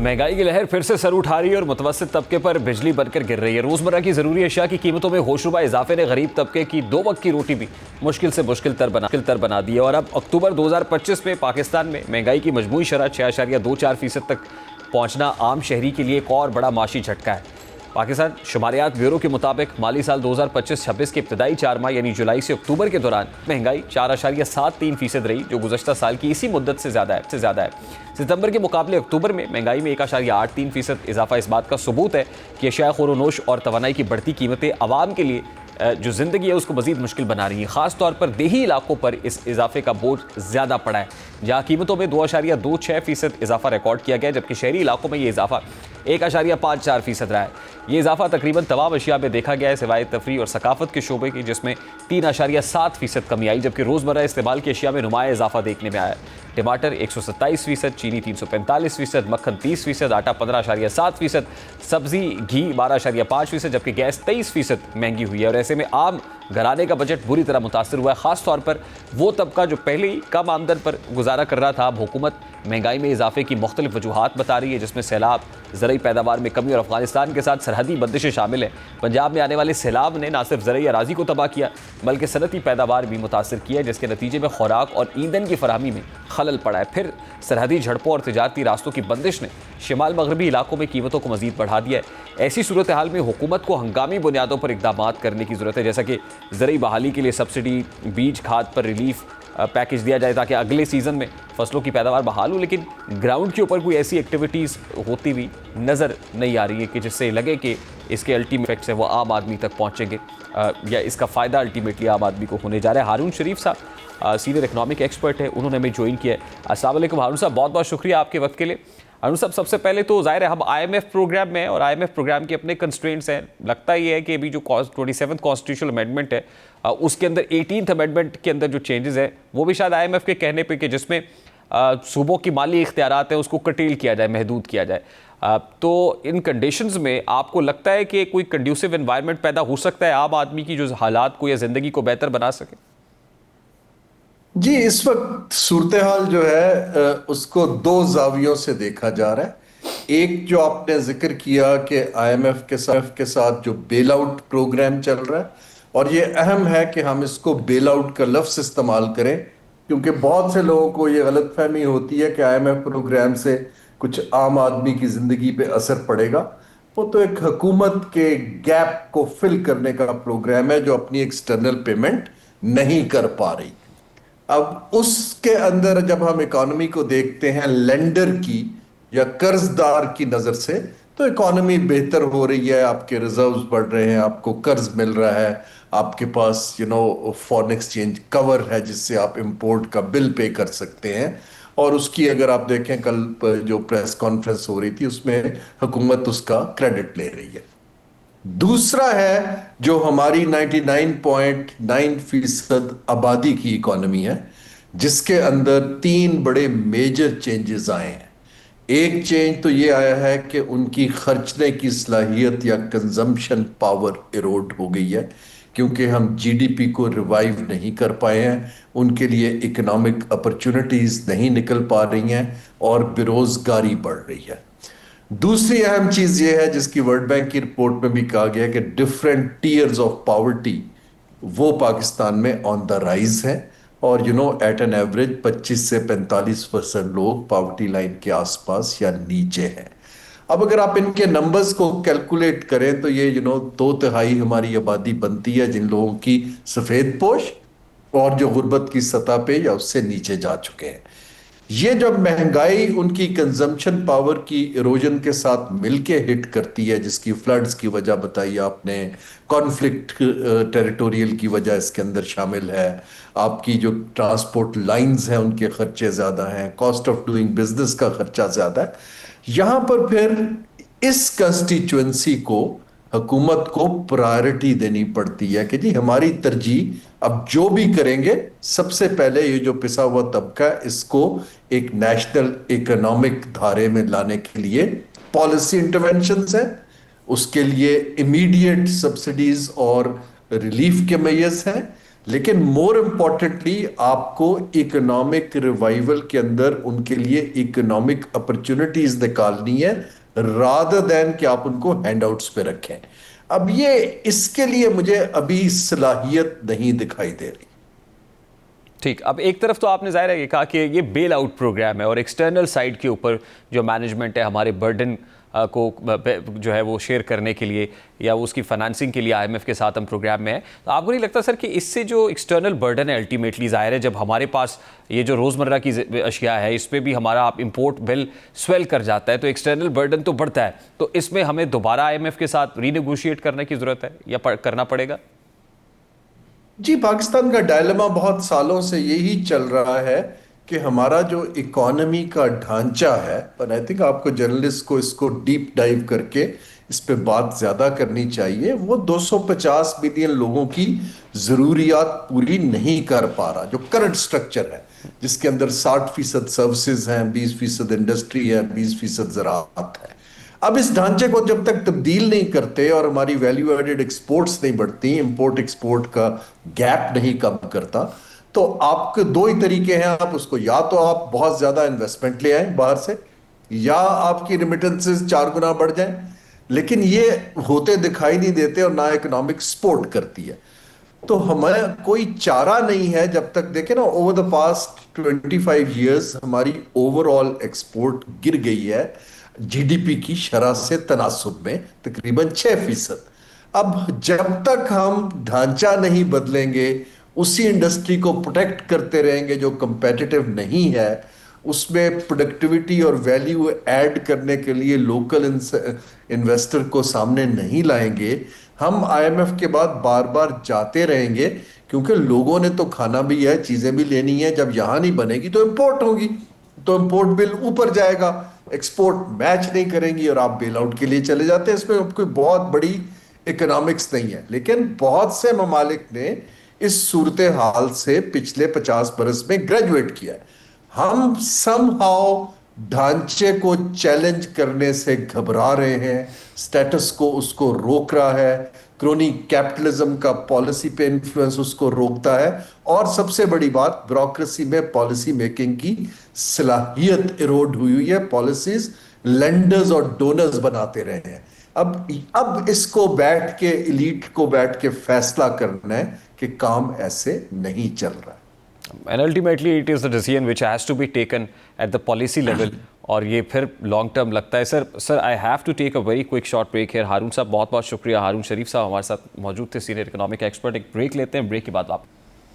مہنگائی کی لہر پھر سے سر اٹھا رہی ہے اور متوسط طبقے پر بجلی بن کر گر رہی ہے۔ روزمرہ کی ضروری اشیاء کی قیمتوں میں ہوشربا اضافے نے غریب طبقے کی 2 وقت کی روٹی بھی مشکل سے مشکل تر بنا دی ہے، اور اب اکتوبر 2025 میں پاکستان میں مہنگائی کی مجموعی شرح 6.24% تک پہنچنا عام شہری کے لیے ایک اور بڑا معاشی جھٹکا ہے۔ پاکستان شماریات بیورو کے مطابق مالی سال 2025-26 کے ابتدائی 4 ماہ یعنی جولائی سے اکتوبر کے دوران مہنگائی 4.73% رہی، جو گزشتہ سال کی اسی مدت سے زیادہ ہے۔ ستمبر کے مقابلے اکتوبر میں مہنگائی میں 1.83% اضافہ اس بات کا ثبوت ہے کہ اشیاء خور و نوش اور توانائی کی بڑھتی قیمتیں عوام کے لیے جو زندگی ہے اس کو مزید مشکل بنا رہی ہیں۔ خاص طور پر دیہی علاقوں پر اس اضافے کا بوجھ زیادہ پڑا ہے، جہاں قیمتوں میں 2.26% اضافہ ریکارڈ کیا گیا، جبکہ شہری علاقوں میں یہ اضافہ 1.54% رہا ہے۔ یہ اضافہ تقریباً تمام اشیاء میں دیکھا گیا ہے سوائے تفریح اور ثقافت کے شعبے کی، جس میں 3.7% کمی آئی، جبکہ روزمرہ استعمال کی اشیاء میں نمایاں اضافہ دیکھنے میں آیا۔ ٹماٹر 127%، چینی 345%، مکھن 30%، آٹا 15.7%، سبزی گھی 12.5%، جبکہ گیس 23% مہنگی ہوئی ہے، اور ایسے میں عام گھرانے کا بجٹ بری طرح متاثر ہوا ہے، خاص طور پر وہ طبقہ جو پہلے ہی کم آمدن پر گزارا کر رہا تھا۔ اب حکومت مہنگائی میں اضافے کی مختلف وجوہات بتا رہی ہے، جس میں سیلاب، زرعی پیداوار میں کمی اور افغانستان کے ساتھ سرحدی بندشیں شامل ہیں۔ پنجاب میں آنے والے سیلاب نے نہ صرف زرعی اراضی کو تباہ کیا بلکہ صنعتی پیداوار بھی متاثر کیا ہے، جس کے نتیجے میں خوراک اور ایندھن کی فراہمی میں خلل پڑا ہے۔ پھر سرحدی جھڑپوں اور تجارتی راستوں کی بندش نے شمال مغربی علاقوں میں قیمتوں کو مزید بڑھا دیا ہے۔ ایسی صورتحال میں حکومت کو ہنگامی بنیادوں پر اقدامات کرنے کی ضرورت ہے، جیسا کہ زرعی بحالی کے لیے سبسڈی، بیج کھاد پر ریلیف پیکج دیا جائے تاکہ اگلے سیزن میں فصلوں کی پیداوار بحال ہو، لیکن گراؤنڈ کے اوپر کوئی ایسی ایکٹیویٹیز ہوتی ہوئی نظر نہیں آ رہی ہے کہ جس سے لگے کہ اس کے الٹیمیٹ افیکٹس ہیں وہ عام آدمی تک پہنچیں گے، یا اس کا فائدہ الٹیمیٹلی عام آدمی کو ہونے جا رہا ہے۔ ہارون شریف صاحب سینئر اکنامک ایکسپرٹ ہے، انہوں نے ہمیں جوائن کیا ہے۔ السلام علیکم ہارون صاحب، بہت بہت شکریہ آپ کے وقت کے لیے۔ ہارون صاحب، سب سے پہلے تو ظاہر ہے ہم آئی ایم ایف پروگرام میں ہیں اور آئی ایم ایف پروگرام کے اپنے کنسٹرینٹس ہیں۔ لگتا یہ ہے کہ ابھی جو 27th کانسٹیٹیوشنل امینڈمنٹ ہے اس کے اندر 18th امینڈمنٹ کے اندر جو چینجز ہیں وہ بھی شاید آئی ایم ایف کے کہنے پہ کہ جس میں صوبوں کی مالی اختیارات ہیں اس کو کٹیل کیا جائے، محدود کیا جائے، تو ان کنڈیشنز میں آپ کو لگتا ہے کہ کوئی کنڈیوسو انوائرمنٹ پیدا ہو سکتا ہے عام آدمی کی جو حالات کو یا زندگی کو بہتر بنا سکے؟ جی، اس وقت صورتحال جو ہے اس کو 2 زاویوں سے دیکھا جا رہا ہے۔ ایک جو آپ نے ذکر کیا کہ آئی ایم ایف کے ساتھ جو بیل آؤٹ پروگرام چل رہا ہے، اور یہ اہم ہے کہ ہم اس کو بیل آؤٹ کا لفظ استعمال کریں، کیونکہ بہت سے لوگوں کو یہ غلط فہمی ہوتی ہے کہ آئی ایم ایف پروگرام سے کچھ عام آدمی کی زندگی پہ اثر پڑے گا۔ وہ تو ایک حکومت کے گیپ کو فل کرنے کا پروگرام ہے جو اپنی ایکسٹرنل پیمنٹ نہیں کر پا رہی۔ اب اس کے اندر جب ہم اکانومی کو دیکھتے ہیں لینڈر کی یا قرض دار کی نظر سے، تو اکانومی بہتر ہو رہی ہے، آپ کے ریزروز بڑھ رہے ہیں، آپ کو قرض مل رہا ہے، آپ کے پاس فورن ایکسچینج کور ہے جس سے آپ امپورٹ کا بل پے کر سکتے ہیں، اور اس کی اگر آپ دیکھیں کل جو پریس کانفرنس ہو رہی تھی اس میں حکومت اس کا کریڈٹ لے رہی ہے۔ دوسرا ہے جو ہماری 99.9% آبادی کی اکانومی ہے، جس کے اندر 3 بڑے میجر چینجز آئے ہیں۔ ایک چینج تو یہ آیا ہے کہ ان کی خرچنے کی صلاحیت یا کنزمپشن پاور ایروڈ ہو گئی ہے، کیونکہ ہم جی ڈی پی کو ریوائیو نہیں کر پائے ہیں، ان کے لیے اکنامک اپرچونٹیز نہیں نکل پا رہی ہیں، اور بے روزگاری بڑھ رہی ہے۔ دوسری اہم چیز یہ ہے جس کی ورلڈ بینک کی رپورٹ میں بھی کہا گیا کہ ڈفرینٹ ٹیئرز آف پاورٹی وہ پاکستان میں آن دا رائز ہے، اور ایٹ این ایوریج 25 سے 45% لوگ پاورٹی لائن کے آس پاس یا نیچے ہیں۔ اب اگر آپ ان کے نمبرز کو کیلکولیٹ کریں تو یہ 2/3 ہماری آبادی بنتی ہے جن لوگوں کی سفید پوش اور جو غربت کی سطح پہ یا اس سے نیچے جا چکے ہیں۔ یہ جب مہنگائی ان کی کنزمپشن پاور کی ایروجن کے ساتھ مل کے ہٹ کرتی ہے، جس کی فلڈز کی وجہ بتائی آپ نے، کانفلکٹ ٹیریٹوریل کی وجہ اس کے اندر شامل ہے، آپ کی جو ٹرانسپورٹ لائنز ہیں ان کے خرچے زیادہ ہیں، کاسٹ آف ڈوئنگ بزنس کا خرچہ زیادہ ہے، یہاں پر پھر اس کنسٹیچوئنسی کو حکومت کو پرائرٹی دینی پڑتی ہے کہ جی ہماری ترجیح اب جو بھی کریں گے سب سے پہلے یہ جو پسا ہوا طبقہ ہے اس کو ایک نیشنل اکنامک دھارے میں لانے کے لیے پالیسی انٹرونشنز ہیں، اس کے لیے امیڈیٹ سبسڈیز اور ریلیف کے میئرز ہیں، لیکن مور امپورٹنٹلی آپ کو اکنامک ریوائول کے اندر ان کے لیے اکنامک اپرچونٹیز نکالنی ہے رادر دین کہ آپ ان کو ہینڈ آؤٹس پہ رکھیں. اب یہ اس کے لیے مجھے ابھی صلاحیت نہیں دکھائی دے رہی. ٹھیک. اب ایک طرف تو آپ نے ظاہر ہے یہ کہا کہ یہ بیل آؤٹ پروگرام ہے اور ایکسٹرنل سائڈ کے اوپر جو مینجمنٹ ہے ہمارے برڈن کو جو ہے وہ شیئر کرنے کے لیے یا اس کی فنانسنگ کے لیے آئی ایم ایف کے ساتھ ہم پروگرام میں ہیں. تو آپ کو نہیں لگتا سر کہ اس سے جو ایکسٹرنل برڈن ہے الٹیمیٹلی ظاہر ہے جب ہمارے پاس یہ جو روزمرہ کی اشیاء ہے اس پہ بھی ہمارا آپ امپورٹ بل سویل کر جاتا ہے تو ایکسٹرنل برڈن تو بڑھتا ہے, تو اس میں ہمیں دوبارہ آئی ایم ایف کے ساتھ ری نیگوشیٹ کرنے کی ضرورت ہے یا کرنا پڑے گا؟ جی, پاکستان کا ڈائلما بہت سالوں سے یہی چل رہا ہے کہ ہمارا جو اکانومی کا ڈھانچہ ہے, اور آئی تھنک آپ کو جرنلسٹ کو اس کو ڈیپ ڈائیو کر کے اس پہ بات زیادہ کرنی چاہیے, وہ 250 ملین لوگوں کی ضروریات پوری نہیں کر پا رہا. جو کرنٹ سٹرکچر ہے جس کے اندر 60% سروسز ہیں, 20% انڈسٹری ہے, 20% زراعت ہے. اب اس ڈھانچے کو جب تک تبدیل نہیں کرتے اور ہماری ویلیو ایڈڈ ایکسپورٹس نہیں بڑھتی, امپورٹ ایکسپورٹ کا گیپ نہیں کم کرتا, تو آپ کے دو ہی طریقے ہیں. آپ اس کو یا تو آپ بہت زیادہ انویسٹمنٹ لے آئیں باہر سے, یا آپ کی ریمیٹنسز 4 گنا بڑھ جائیں. لیکن یہ ہوتے دکھائی نہیں دیتے اور نہ اکنامک سپورٹ کرتی ہے. تو ہمیں کوئی چارہ نہیں ہے جب تک دیکھیں نا اوور دا پاسٹ 25 ایئرس ہماری اوور آل ایکسپورٹ گر گئی ہے جی ڈی پی کی شرح سے تناسب میں تقریباً 6%. اب جب تک ہم ڈھانچہ نہیں بدلیں گے, اسی انڈسٹری کو پروٹیکٹ کرتے رہیں گے جو کمپیٹیٹو نہیں ہے, اس میں پروڈکٹیوٹی اور ویلیو ایڈ کرنے کے لیے لوکل انویسٹر کو سامنے نہیں لائیں گے, ہم آئی ایم ایف کے بعد بار بار جاتے رہیں گے. کیونکہ لوگوں نے تو کھانا بھی ہے, چیزیں بھی لینی ہے, جب یہاں نہیں بنے گی تو امپورٹ ہوگی, تو امپورٹ بل اوپر جائے گا, ایکسپورٹ میچ نہیں کریں گی اور آپ بیل آؤٹ کے لیے چلے جاتے ہیں. اس میں کوئی بہت بڑی اکنامکس نہیں ہے. لیکن بہت سے ممالک نے اس صورتحال سے پچھلے 50 برس میں گریجویٹ کیا ہے. ہم سم ہاؤ ڈھانچے کو چیلنج کرنے سے گھبرا رہے ہیں, سٹیٹس کو اس کو روک رہا ہے, کرونی کیپٹلزم کا پالیسی پہ انفلوئنس اس کو روکتا ہے, اور سب سے بڑی بات بیوروکریسی میں پالیسی میکنگ کی صلاحیت ایروڈ ہوئی ہے. پالیسیز لینڈرز اور ڈونرز بناتے رہے ہیں. اب اس کو بیٹھ کے ایلیٹ کو بیٹھ کے فیصلہ کرنا ہے کہ کام ایسے نہیں چل رہا ہے. And ultimately it is the decision which has to be taken at the policy level اور یہ پھر لانگ ٹرم لگتا ہے. سر I have to take a very quick short break here. Haroon صاحب بہت بہت شکریہ. ہارون شریف صاحب ہمارے ساتھ موجود تھے, سینئر اکنامک ایکسپرٹ. ایک بریک لیتے ہیں, بریک کے بعد آپ